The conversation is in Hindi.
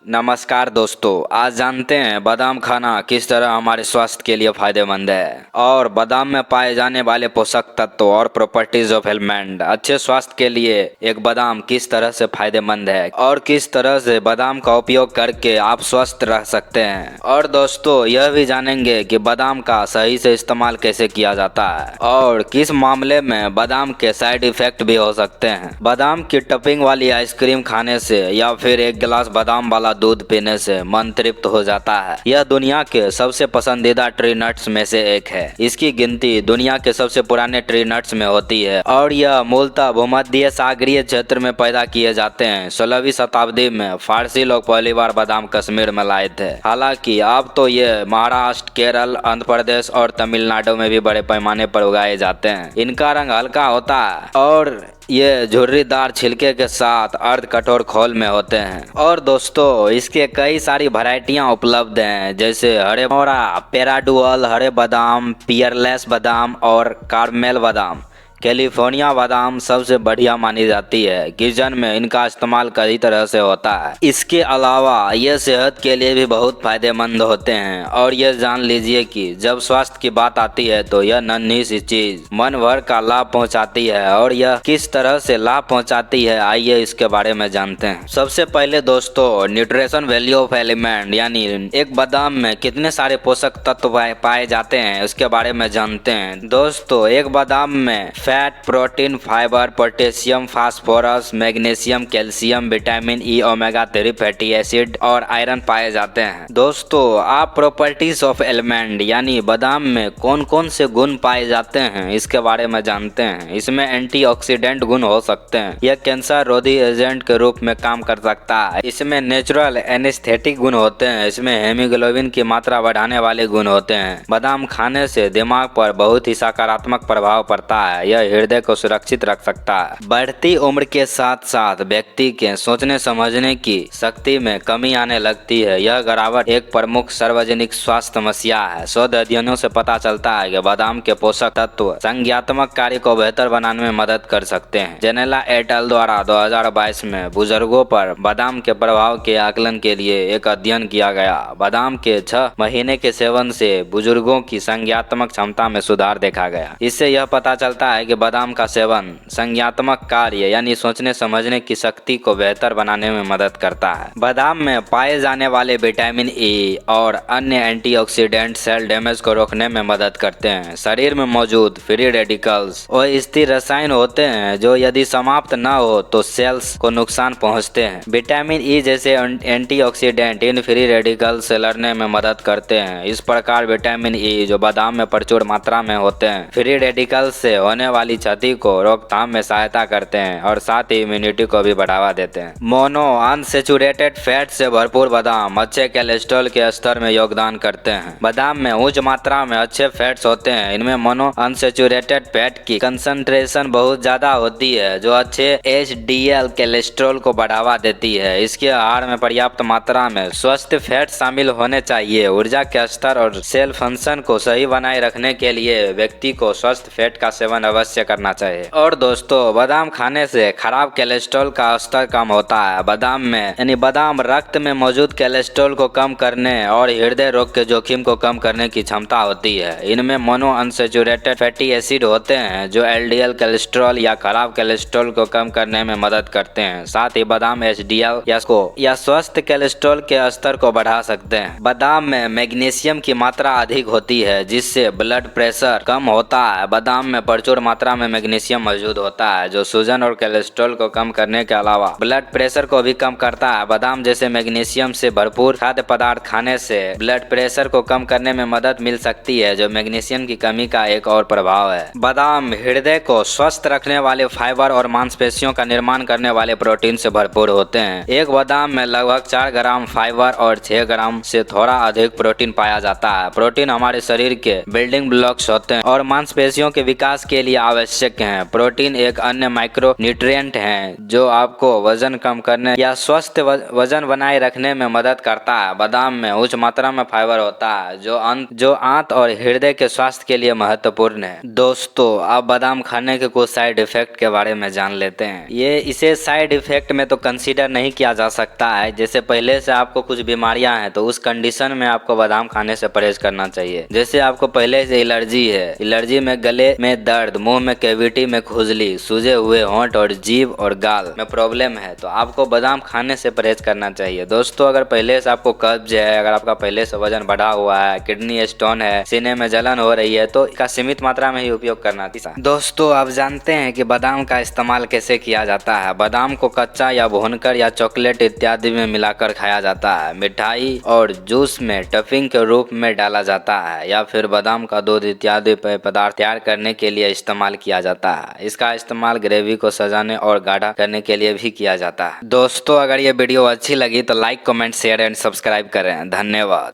नमस्कार दोस्तों, आज जानते हैं बादाम खाना किस तरह हमारे स्वास्थ्य के लिए फायदेमंद है और बादाम में पाए जाने वाले पोषक तत्व और प्रॉपर्टीज ऑफ एलिमेंट अच्छे स्वास्थ्य के लिए एक बादाम किस तरह से फायदेमंद है और किस तरह से बादाम का उपयोग करके आप स्वस्थ रह सकते हैं। और दोस्तों यह भी जानेंगे कि बादाम का सही से इस्तेमाल कैसे किया जाता है और किस मामले में बादाम के साइड इफेक्ट भी हो सकते हैं। बादाम की टपिंग वाली आइसक्रीम खाने से या फिर एक गिलास बादाम वाला दूध पीने से मन तृप्त हो जाता है। यह दुनिया के सबसे पसंदीदा ट्री नट्स में से एक है। इसकी गिनती दुनिया के सबसे पुराने ट्री नट्स में होती है और यह मूलतः भूमध्य सागरीय क्षेत्र में पैदा किए जाते हैं। 16वीं शताब्दी में फारसी लोग पहली बार बादाम कश्मीर में लाए थे। हालांकि अब तो ये महाराष्ट्र, केरल, आंध्र प्रदेश और तमिलनाडु में भी बड़े पैमाने पर उगाए जाते हैं। इनका रंग हल्का होता है और ये झुर्रीदार छिलके के साथ अर्ध कठोर खोल में होते हैं। और दोस्तों इसके कई सारी वैरायटियां उपलब्ध हैं, जैसे हरे मोरा, पेराडुअल, हरे बादाम, पियरलेस बादाम और कारमेल बादाम। कैलिफोर्निया बादाम सबसे बढ़िया मानी जाती है। किचन में इनका इस्तेमाल कई तरह से होता है। इसके अलावा ये सेहत के लिए भी बहुत फायदेमंद होते हैं और ये जान लीजिए कि जब स्वास्थ्य की बात आती है तो यह नन्ही सी चीज मन भर का लाभ पहुंचाती है। और यह किस तरह से लाभ पहुंचाती है, आइए इसके बारे में जानते हैं। सबसे पहले दोस्तों न्यूट्रिशन वैल्यू ऑफ एलिमेंट यानी एक बादाम में कितने सारे पोषक तत्व पाए जाते हैं उसके बारे में जानते हैं। दोस्तों एक बादाम में fat, protein, fibre, potassium, phosphorus, magnesium, calcium, vitamin E, omega 3 fatty acid और आयरन पाए जाते हैं। दोस्तों आप प्रॉपर्टीज ऑफ एलिमेंट यानी बादाम में कौन कौन से गुण पाए जाते हैं इसके बारे में जानते हैं। इसमें एंटीऑक्सीडेंट गुण हो सकते हैं। यह कैंसर रोधी एजेंट के रूप में काम कर सकता है। इसमें नेचुरल एनेस्थेटिक गुण होते हैं। इसमें हेमोग्लोबिन की मात्रा बढ़ाने वाले गुण होते हैं। बादाम खाने से दिमाग पर बहुत ही सकारात्मक प्रभाव पड़ता है। यह हृदय को सुरक्षित रख सकता है। बढ़ती उम्र के साथ साथ व्यक्ति के सोचने समझने की शक्ति में कमी आने लगती है। यह गिरावट एक प्रमुख सार्वजनिक स्वास्थ्य समस्या है। शोध अध्ययनों से पता चलता है कि बादाम के पोषक तत्व संज्ञात्मक कार्य को बेहतर बनाने में मदद कर सकते हैं। जेनेला एट अल द्वारा 2022 में बुजुर्गों पर बादाम के प्रभाव के आकलन के लिए एक अध्ययन किया गया। बादाम के 6 महीने के सेवन से बुजुर्गों की संज्ञात्मक क्षमता में सुधार देखा गया। इससे यह पता चलता है कि बादाम का सेवन संज्ञात्मक कार्य यानी सोचने समझने की शक्ति को बेहतर बनाने में मदद करता है। बादाम में पाए जाने वाले विटामिन ई और अन्य एंटीऑक्सीडेंट सेल डैमेज को रोकने में मदद करते हैं। शरीर में मौजूद फ्री रेडिकल्स और स्थिर रसायन होते हैं जो यदि समाप्त न हो तो सेल्स को नुकसान पहुंचते हैं। विटामिन ई जैसे एंटीऑक्सीडेंट इन फ्री रेडिकल्स से लड़ने में मदद करते हैं। इस प्रकार विटामिन ई जो बादाम में प्रचुर मात्रा में होते हैं फ्री रेडिकल्स से होने वाली क्षति को रोकथाम में सहायता करते हैं और साथ ही इम्यूनिटी को भी बढ़ावा देते हैं। मोनो अनसैचुरेटेड फैट से भरपूर बादाम अच्छे कोलेस्ट्रॉल के स्तर में योगदान करते हैं। बादाम में उच्च मात्रा में अच्छे फैट्स होते हैं। इनमें मोनो अनसैचुरेटेड फैट की कंसंट्रेशन बहुत ज्यादा होती है जो अच्छे एचडीएल कोलेस्ट्रॉल को बढ़ावा देती है। इसके आहार में पर्याप्त मात्रा में स्वस्थ फैट शामिल होने चाहिए। ऊर्जा के स्तर और सेल फंक्शन को सही बनाए रखने के लिए व्यक्ति को स्वस्थ फैट का सेवन अवश्य करना चाहिए। और दोस्तों बादाम खाने से खराब कोलेस्ट्रॉल का स्तर कम होता है। बादाम में यानी बादाम रक्त में मौजूद कोलेस्ट्रॉल को कम करने और हृदय रोग के जोखिम को कम करने की क्षमता होती है। इनमें मोनो अनसैचुरेटेड फैटी एसिड होते हैं जो एलडीएल कोलेस्ट्रॉल या खराब कोलेस्ट्रॉल को कम करने में मदद करते हैं। साथ ही बादाम एचडीएल या स्वस्थ कोलेस्ट्रॉल के स्तर को बढ़ा सकते हैं। बादाम में मैग्नीशियम की मात्रा अधिक होती है जिससे ब्लड प्रेशर कम होता है। बादाम में प्रचुर मात्रा में मैग्नीशियम मौजूद होता है जो सूजन और कोलेस्ट्रॉल को कम करने के अलावा ब्लड प्रेशर को भी कम करता है। बादाम जैसे मैग्नीशियम से भरपूर खाद्य पदार्थ खाने से ब्लड प्रेशर को कम करने में मदद मिल सकती है जो मैग्नीशियम की कमी का एक और प्रभाव है। बादाम हृदय को स्वस्थ रखने वाले फाइबर और मांसपेशियों का निर्माण करने वाले प्रोटीन से भरपूर होते हैं। एक बादाम में लगभग 4 ग्राम फाइबर और 6 ग्राम से थोड़ा अधिक प्रोटीन पाया जाता है। प्रोटीन हमारे शरीर के बिल्डिंग ब्लॉक्स होते हैं और मांसपेशियों के विकास के लिए आवश्यक हैं। प्रोटीन एक अन्य माइक्रो न्यूट्रिएंट है जो आपको वजन कम करने या स्वस्थ वजन बनाए रखने में मदद करता है। बादाम में उच्च मात्रा में फाइबर होता है जो आंत और हृदय के स्वास्थ्य के लिए महत्वपूर्ण है। दोस्तों, अब बादाम खाने के कुछ साइड इफेक्ट के बारे में जान लेते हैं। इसे साइड इफेक्ट में तो कंसीडर नहीं किया जा सकता है। जैसे पहले से आपको कुछ बीमारियां हैं तो उस कंडीशन में आपको बादाम खाने से परहेज करना चाहिए। जैसे आपको पहले से एलर्जी है, एलर्जी में गले में दर्द, मुंह में कैविटी में खुजली, सूजे हुए होंठ और जीभ और गाल में प्रॉब्लम है तो आपको बादाम खाने से परहेज करना चाहिए। दोस्तों, अगर पहले से आपको कब्ज है, अगर आपका पहले से वजन बढ़ा हुआ है, किडनी स्टोन है, सीने में जलन हो रही है तो इसका सीमित मात्रा में ही उपयोग करना चाहिए। दोस्तों, आप जानते हैं कि बादाम का इस्तेमाल कैसे किया जाता है। बादाम को कच्चा या भूनकर या चॉकलेट इत्यादि में मिलाकर खाया जाता है। मिठाई और जूस में टफिंग के रूप में डाला जाता है या फिर बादाम का दूध इत्यादि पदार्थ तैयार करने के लिए इस्तेमाल किया जाता है। इसका इस्तेमाल ग्रेवी को सजाने और गाढ़ा करने के लिए भी किया जाता है। दोस्तों, अगर ये वीडियो अच्छी लगी तो like, comment, share and subscribe करें। धन्यवाद।